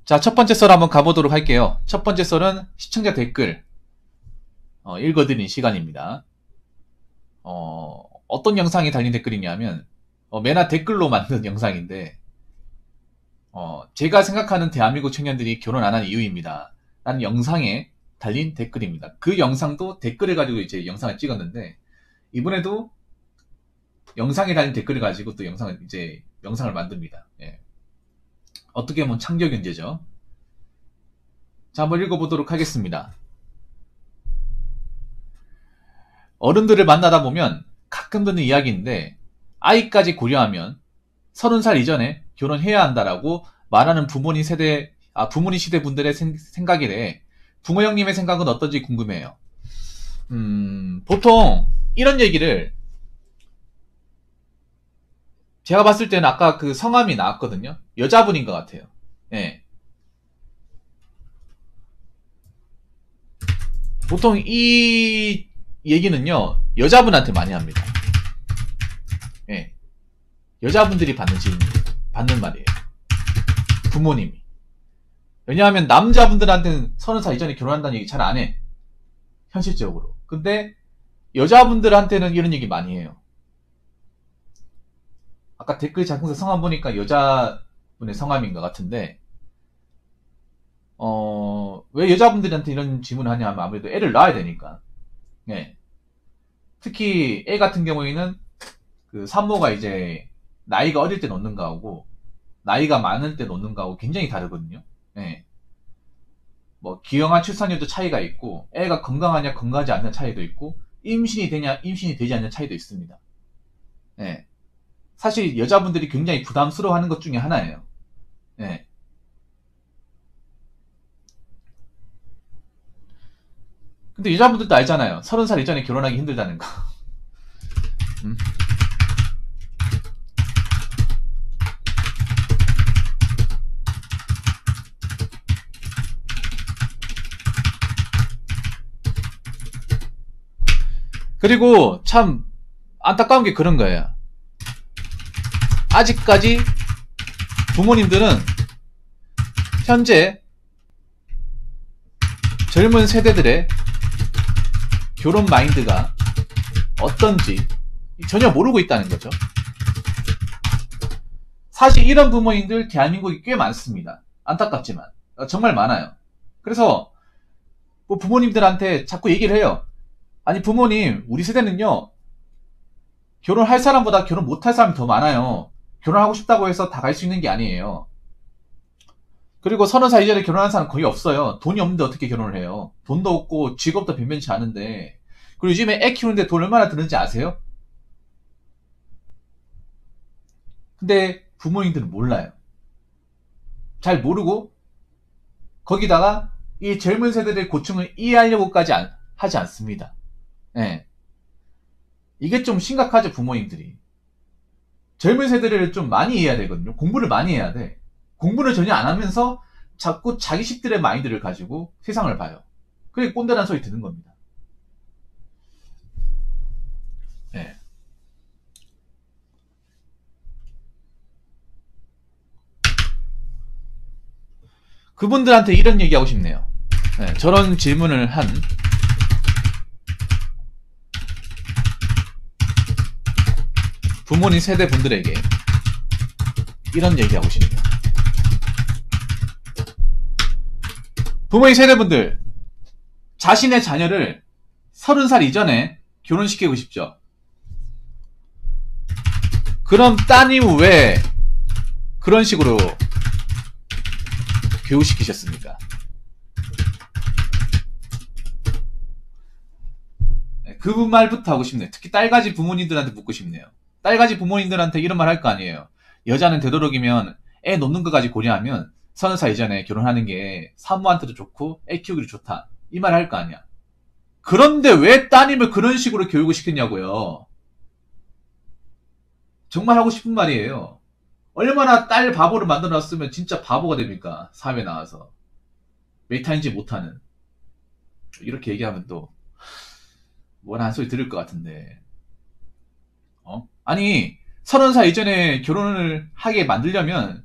자, 첫 번째 썰 한번 가보도록 할게요. 첫 번째 썰은 시청자 댓글 읽어드리는 시간입니다. 어떤 영상에 달린 댓글이냐면 메나 댓글로 만든 영상인데 제가 생각하는 대한민국 청년들이 결혼 안 하는 이유입니다. 라는 영상에 달린 댓글입니다. 그 영상도 댓글을 가지고 이제 영상을 찍었는데 이번에도 영상에 달린 댓글을 가지고 또 영상을 만듭니다. 예. 어떻게 보면 창조경제죠. 자, 한번 읽어보도록 하겠습니다. 어른들을 만나다 보면 가끔 듣는 이야기인데 아이까지 고려하면 30살 이전에 결혼해야 한다라고 말하는 부모님 시대 분들의 생각에 대해 부모 형님의 생각은 어떤지 궁금해요. 보통 이런 얘기를 제가 봤을 때는 아까 그 성함이 나왔거든요. 여자분인 것 같아요. 예. 보통 이 얘기는요, 여자분한테 많이 합니다. 예. 여자분들이 받는 말이에요. 부모님이. 왜냐하면 남자분들한테는 30살 이전에 결혼한다는 얘기 잘 안 해. 현실적으로. 근데 여자분들한테는 이런 얘기 많이 해요. 아까 댓글 작성자 성함 보니까 여자분의 성함인 것 같은데 왜 여자분들한테 이런 질문을 하냐 하면 아무래도 애를 낳아야 되니까. 예. 특히 애 같은 경우에는 그 산모가 이제 나이가 어릴 때 놓는 거하고 나이가 많을 때 놓는 거하고 굉장히 다르거든요. 예. 뭐 기형아 출산율도 차이가 있고 애가 건강하냐 건강하지 않는 차이도 있고 임신이 되냐 임신이 되지 않는 차이도 있습니다. 예. 사실 여자분들이 굉장히 부담스러워하는 것 중에 하나예요. 예. 근데 여자분들도 알잖아요. 30살 이전에 결혼하기 힘들다는 거. 그리고 참 안타까운 게 그런 거예요. 아직까지 부모님들은 현재 젊은 세대들의 결혼 마인드가 어떤지 전혀 모르고 있다는 거죠. 사실 이런 부모님들 대한민국에 꽤 많습니다. 안타깝지만 정말 많아요. 그래서 뭐 부모님들한테 자꾸 얘기를 해요. 아니 부모님, 우리 세대는요 결혼할 사람보다 결혼 못할 사람이 더 많아요. 결혼하고 싶다고 해서 다 갈 수 있는 게 아니에요. 그리고 30살 이전에 결혼하는 사람 거의 없어요. 돈이 없는데 어떻게 결혼을 해요? 돈도 없고 직업도 변변치 않은데. 그리고 요즘에 애 키우는데 돈 얼마나 드는지 아세요? 근데 부모님들은 몰라요. 잘 모르고 거기다가 이 젊은 세대들의 고충을 이해하려고까지 하지 않습니다. 예. 이게 좀 심각하죠, 부모님들이. 젊은 세대를 좀 많이 이해해야 되거든요. 공부를 많이 해야 돼. 공부를 전혀 안 하면서 자꾸 자기식들의 마인드를 가지고 세상을 봐요. 그게 꼰대라는 소리 듣는 겁니다. 네. 그분들한테 이런 얘기하고 싶네요. 네, 저런 질문을 한 부모님 세대 분들에게 이런 얘기하고 싶네요. 부모님 세대분들, 자신의 자녀를 30살 이전에 결혼시키고 싶죠? 그럼 따님 왜 그런 식으로 교육시키셨습니까? 그 말부터 하고 싶네요. 특히 딸가지 부모님들한테 묻고 싶네요. 딸가지 부모님들한테 이런 말 할 거 아니에요. 여자는 되도록이면 애 놓는 것까지 고려하면 30살 이전에 결혼하는 게 산모한테도 좋고 애 키우기도 좋다. 이 말 할 거 아니야. 그런데 왜 따님을 그런 식으로 교육을 시켰냐고요. 정말 하고 싶은 말이에요. 얼마나 딸 바보를 만들어놨으면 진짜 바보가 됩니까? 사회에 나와서. 메타인지 못하는. 이렇게 얘기하면 또 뭐나 한 소리 들을 것 같은데. 아니 30살 이전에 결혼을 하게 만들려면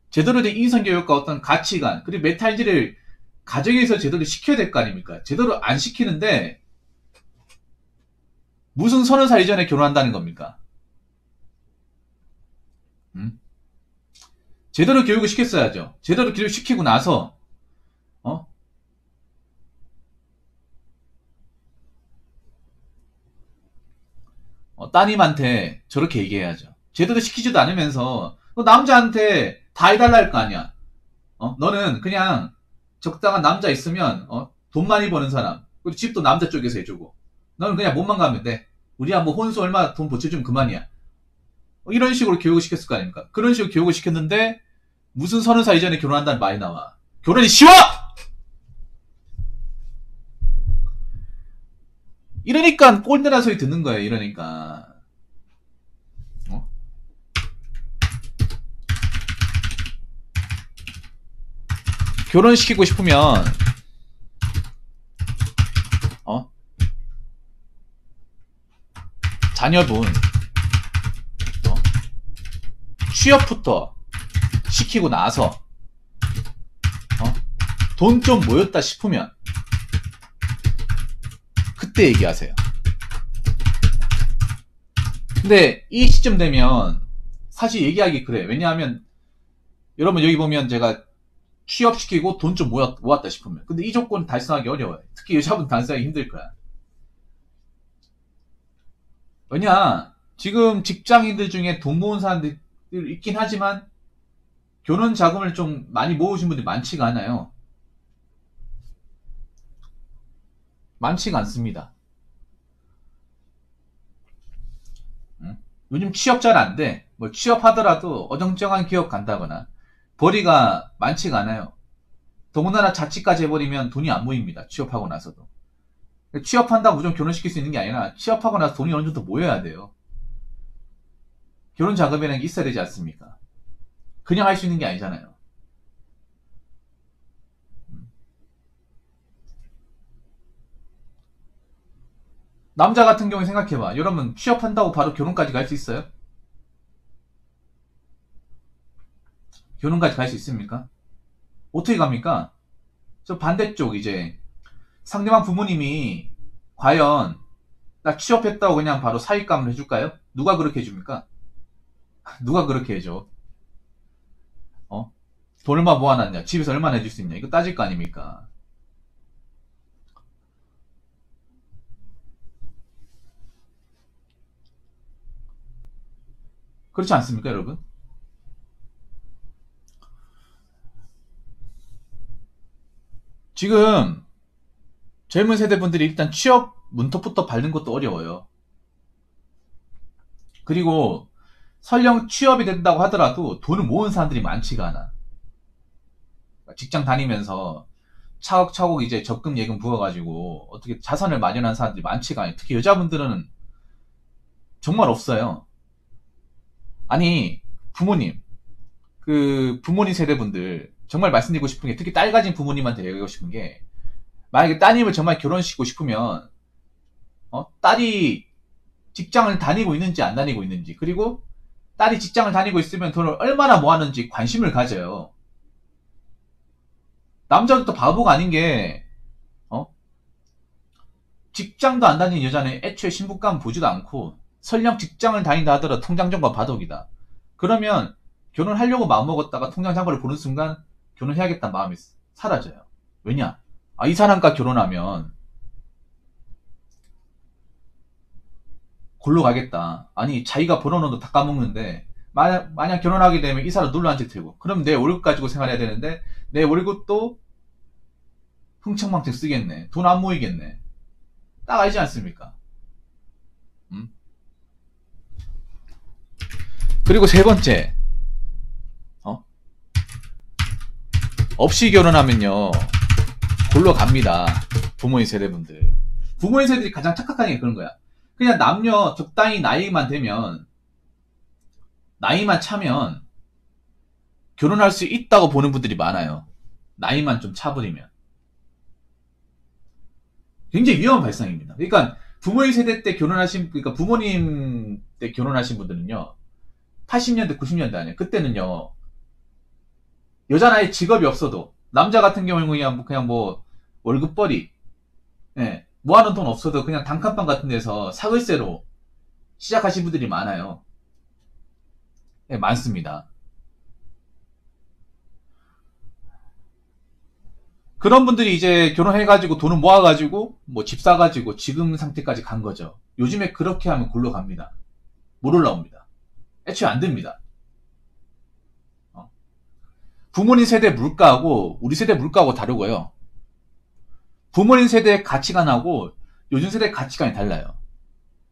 제대로 된 인성교육과 어떤 가치관, 그리고 메타인지를 가정에서 제대로 시켜야 될 거 아닙니까? 제대로 안 시키는데, 무슨 30살 이전에 결혼한다는 겁니까? 음? 제대로 교육을 시켰어야죠. 제대로 교육을 시키고 나서, 어? 따님한테 저렇게 얘기해야죠. 제대로 시키지도 않으면서, 남자한테 다 해달라 할 거 아니야. 너는 그냥 적당한 남자 있으면, 돈 많이 버는 사람, 그리고 집도 남자 쪽에서 해주고, 너는 그냥 몸만 가면 돼. 우리야 뭐 혼수 얼마 돈 보채주면 그만이야. 이런 식으로 교육을 시켰을 거 아닙니까? 그런 식으로 교육을 시켰는데, 무슨 30살 이전에 결혼한다는 말이 나와. 결혼이 쉬워! 이러니까 꼴대란 소리 듣는 거예요, 이러니까. 결혼시키고 싶으면, 자녀분, 취업부터 시키고 나서, 돈 좀 모였다 싶으면, 그때 얘기하세요. 근데 이 시점 되면 사실 얘기하기 그래. 왜냐하면 여러분 여기 보면 제가 취업시키고 돈 좀 모았다 싶으면, 근데 이 조건 달성하기 어려워요. 특히 여자분 달성하기 힘들 거야. 왜냐, 지금 직장인들 중에 돈 모은 사람들 있긴 하지만 결혼 자금을 좀 많이 모으신 분들이 많지가 않아요. 많지가 않습니다. 요즘 취업 잘 안 돼. 뭐 취업하더라도 어정쩡한 기업 간다거나 벌이가 많지가 않아요. 더군다나 자취까지 해버리면 돈이 안 모입니다. 취업하고 나서도. 취업한다고 무조건 결혼시킬 수 있는 게 아니라 취업하고 나서 돈이 어느 정도 모여야 돼요. 결혼 자금이라는 게 있어야 되지 않습니까? 그냥 할 수 있는 게 아니잖아요. 남자 같은 경우에 생각해봐. 여러분 취업한다고 바로 결혼까지 갈 수 있어요? 결혼까지 갈 수 있습니까? 어떻게 갑니까? 저 반대쪽 이제 상대방 부모님이 과연 나 취업했다고 그냥 바로 사윗감을 해줄까요? 누가 그렇게 해줍니까? 누가 그렇게 해줘? 돈 얼마 모아놨냐? 집에서 얼마나 해줄 수 있냐? 이거 따질 거 아닙니까? 그렇지 않습니까, 여러분? 지금 젊은 세대분들이 일단 취업 문턱부터 밟는 것도 어려워요. 그리고 설령 취업이 된다고 하더라도 돈을 모은 사람들이 많지가 않아. 직장 다니면서 차곡차곡 이제 적금 예금 부어가지고 어떻게 자산을 마련한 사람들이 많지가 않아요. 특히 여자분들은 정말 없어요. 아니, 부모님, 그 부모님 세대분들 정말 말씀드리고 싶은 게, 특히 딸 가진 부모님한테 얘기하고 싶은 게, 만약에 따님을 정말 결혼시키고 싶으면 딸이 직장을 다니고 있는지 안 다니고 있는지, 그리고 딸이 직장을 다니고 있으면 돈을 얼마나 모았는지 관심을 가져요. 남자도 바보가 아닌 게, 직장도 안 다니는 여자는 애초에 신부감 보지도 않고, 설령 직장을 다닌다 하더라도 통장정보 바둑이다. 그러면 결혼하려고 마음먹었다가 통장장부를 보는 순간 결혼해야겠다는 마음이 사라져요. 왜냐? 이 사람과 결혼하면 골로 가겠다. 아니, 자기가 벌어놓은 돈 다 까먹는데, 만약 결혼하게 되면 이 사람 눌러앉을 테고, 그럼 내 월급 가지고 생활해야 되는데, 내 월급도 흥청망청 쓰겠네. 돈 안 모이겠네. 딱 알지 않습니까? 그리고 세 번째, 없이 결혼하면요, 골로 갑니다. 부모님 세대분들. 부모님 세대들이 가장 착각하는 게 그런 거야. 그냥 남녀 적당히 나이만 되면, 나이만 차면 결혼할 수 있다고 보는 분들이 많아요. 나이만 좀 차버리면. 굉장히 위험한 발상입니다. 그러니까 부모님 세대 때 그러니까 부모님 때 결혼하신 분들은요, 80년대, 90년대 아니에요. 그때는요, 여자는 아예 직업이 없어도, 남자 같은 경우는 그냥 뭐 월급벌이, 예, 모아놓은 돈 없어도 그냥 단칸방 같은 데서 사글세로 시작하신 분들이 많아요. 예, 많습니다. 그런 분들이 이제 결혼해가지고 돈을 모아가지고 뭐 집 사가지고 지금 상태까지 간 거죠. 요즘에 그렇게 하면 골로 갑니다. 못 올라옵니다. 애초에 안 됩니다. 부모님 세대 물가하고 우리 세대 물가하고 다르고요. 부모님 세대의 가치관하고 요즘 세대의 가치관이 달라요.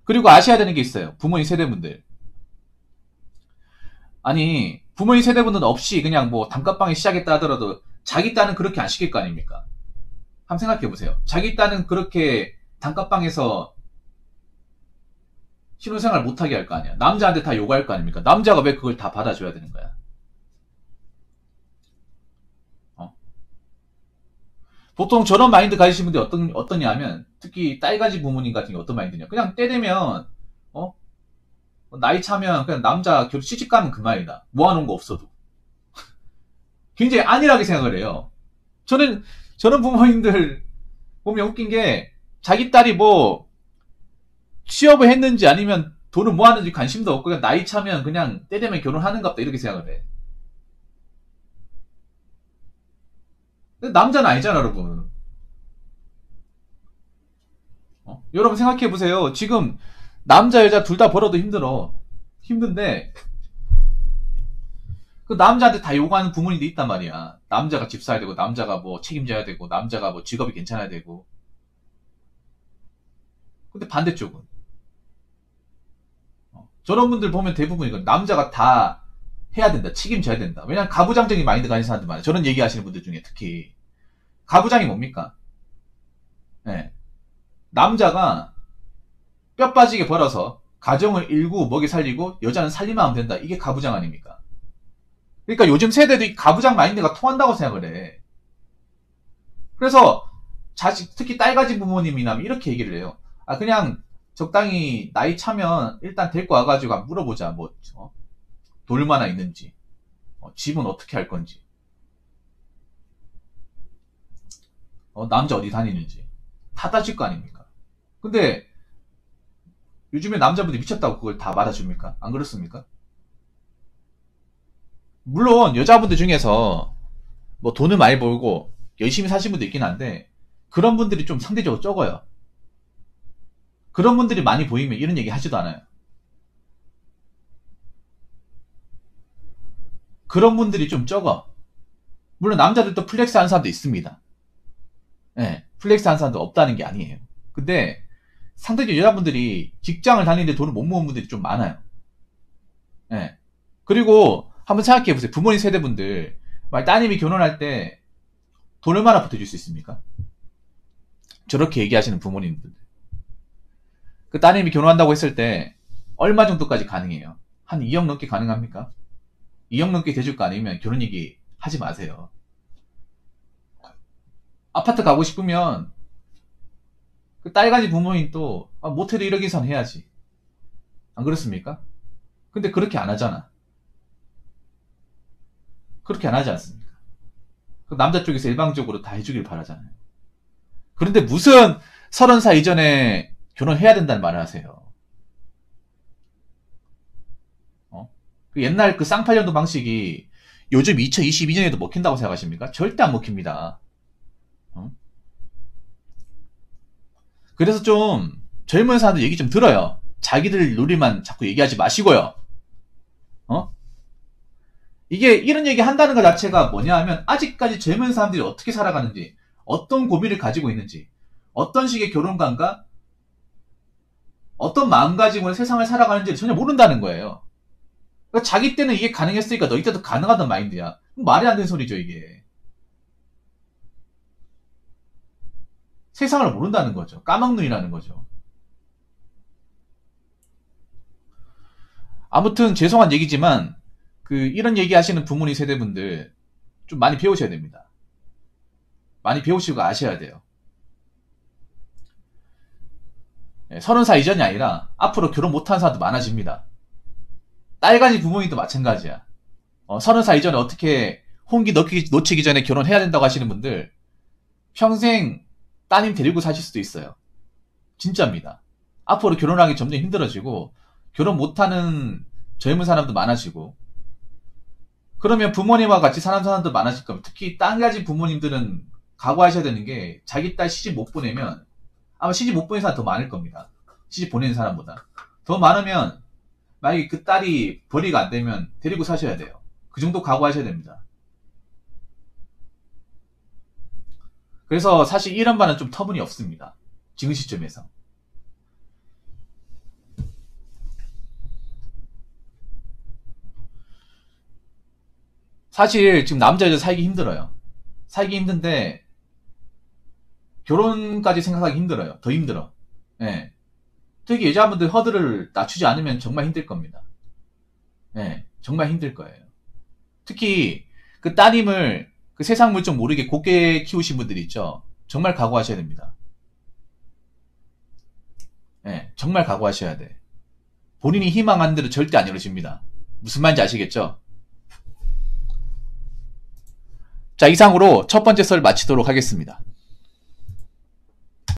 그리고 아셔야 되는 게 있어요. 부모님 세대분들. 아니, 부모님 세대분들 없이 그냥 뭐 단칸방에 시작했다 하더라도 자기 딸은 그렇게 안 시킬 거 아닙니까? 한번 생각해 보세요. 자기 딸은 그렇게 단칸방에서 신혼생활 못하게 할 거 아니야. 남자한테 다 요구할 거 아닙니까? 남자가 왜 그걸 다 받아줘야 되는 거야? 어? 보통 저런 마인드 가지신 분들이 어떠냐면, 특히 딸 가진 부모님 같은 게 어떤 마인드냐. 그냥 때 되면, 어? 나이 차면 그냥 남자 시집 가면 그만이다. 모아놓은 거 없어도. 굉장히 안일하게 생각을 해요. 저는 부모님들 보면 웃긴 게, 자기 딸이 뭐, 취업을 했는지 아니면 돈을 모았는지 관심도 없고, 그냥 나이 차면 그냥 때 되면 결혼하는가 보다 이렇게 생각을 해. 근데 남자는 아니잖아, 여러분. 여러분 생각해보세요. 지금 남자, 여자 둘 다 벌어도 힘들어. 힘든데, 그 남자한테 다 요구하는 부모님도 있단 말이야. 남자가 집 사야 되고, 남자가 뭐 책임져야 되고, 남자가 뭐 직업이 괜찮아야 되고. 근데 반대쪽은. 저런 분들 보면 대부분 이건 남자가 다 해야 된다. 책임져야 된다. 왜냐면 가부장적인 마인드 가진 사람들 많아요. 저런 얘기하시는 분들 중에 특히. 가부장이 뭡니까? 네. 남자가 뼈 빠지게 벌어서 가정을 일구 먹이 살리고 여자는 살리만 하면 된다. 이게 가부장 아닙니까? 그러니까 요즘 세대도 이 가부장 마인드가 통한다고 생각을 해. 그래서 자식, 특히 딸 가진 부모님이나 이렇게 얘기를 해요. 아, 그냥 적당히 나이 차면 일단 데리고 와가지고 물어보자. 뭐, 돌 얼마나 있는지, 집은 어떻게 할 건지, 남자 어디 다니는지 다 따질 거 아닙니까? 근데 요즘에 남자분들이 미쳤다고 그걸 다 말아줍니까? 안 그렇습니까? 물론 여자분들 중에서 뭐 돈을 많이 벌고 열심히 사신 분도 있긴 한데 그런 분들이 좀 상대적으로 적어요. 그런 분들이 많이 보이면 이런 얘기 하지도 않아요. 그런 분들이 좀 적어. 물론 남자들도 플렉스 하는 사람도 있습니다. 네, 플렉스 하는 사람도 없다는 게 아니에요. 근데 상대적으로 여자분들이 직장을 다니는데 돈을 못 모은 분들이 좀 많아요. 네. 그리고 한번 생각해 보세요. 부모님 세대분들 따님이 결혼할 때 돈 얼마나 보태줄 수 있습니까? 저렇게 얘기하시는 부모님들. 그 따님이 결혼한다고 했을 때 얼마 정도까지 가능해요? 한 2억 넘게 가능합니까? 2억 넘게 대줄 거 아니면 결혼 얘기 하지 마세요. 아파트 가고 싶으면 그 딸 가진 부모님 또 못해도 1억 이상 해야지. 안 그렇습니까? 근데 그렇게 안 하잖아. 그렇게 안 하지 않습니까? 그 남자 쪽에서 일방적으로 다 해주길 바라잖아요. 그런데 무슨 30살 이전에 결혼해야 된다는 말을 하세요. 그 옛날 그 쌍팔년도 방식이 요즘 2022년에도 먹힌다고 생각하십니까? 절대 안 먹힙니다. 그래서 좀 젊은 사람들 얘기 좀 들어요. 자기들 놀이만 자꾸 얘기하지 마시고요. 이게 이런 얘기 한다는 것 자체가 뭐냐 하면 아직까지 젊은 사람들이 어떻게 살아가는지, 어떤 고민을 가지고 있는지, 어떤 식의 결혼관과 어떤 마음가짐으로 세상을 살아가는지 전혀 모른다는 거예요. 그러니까 자기 때는 이게 가능했으니까 너희 때도 가능하단 마인드야. 말이 안 되는 소리죠, 이게. 세상을 모른다는 거죠. 까막눈이라는 거죠. 아무튼 죄송한 얘기지만 이런 얘기 하시는 부모님 세대분들 좀 많이 배우셔야 됩니다. 많이 배우시고 아셔야 돼요. 30살 이전이 아니라 앞으로 결혼 못하는 사람도 많아집니다. 딸 가진 부모님도 마찬가지야. 30살 이전에 어떻게 홍기 놓치기 전에 결혼해야 된다고 하시는 분들 평생 따님 데리고 사실 수도 있어요. 진짜입니다. 앞으로 결혼하기 점점 힘들어지고 결혼 못하는 젊은 사람도 많아지고 그러면 부모님과 같이 사는 사람도 많아질 겁니다. 특히 딸 가진 부모님들은 각오하셔야 되는 게 자기 딸 시집 못 보내면 아마 시집 못 보내는 사람 더 많을 겁니다. 시집 보내는 사람보다. 더 많으면 만약에 그 딸이 벌이가 안 되면 데리고 사셔야 돼요. 그 정도 각오하셔야 됩니다. 그래서 사실 이런 말은 좀 터무니없습니다. 지금 시점에서. 사실 지금 남자 여자 살기 힘들어요. 살기 힘든데 결혼까지 생각하기 힘들어요. 더 힘들어. 예. 특히 여자분들 허들을 낮추지 않으면 정말 힘들 겁니다. 예. 정말 힘들 거예요. 특히 그 따님을 그 세상 물정 모르게 곱게 키우신 분들이 있죠. 정말 각오하셔야 됩니다. 예. 정말 각오하셔야 돼. 본인이 희망하는 대로 절대 안 이루어집니다. 무슨 말인지 아시겠죠? 자, 이상으로 첫 번째 썰 마치도록 하겠습니다.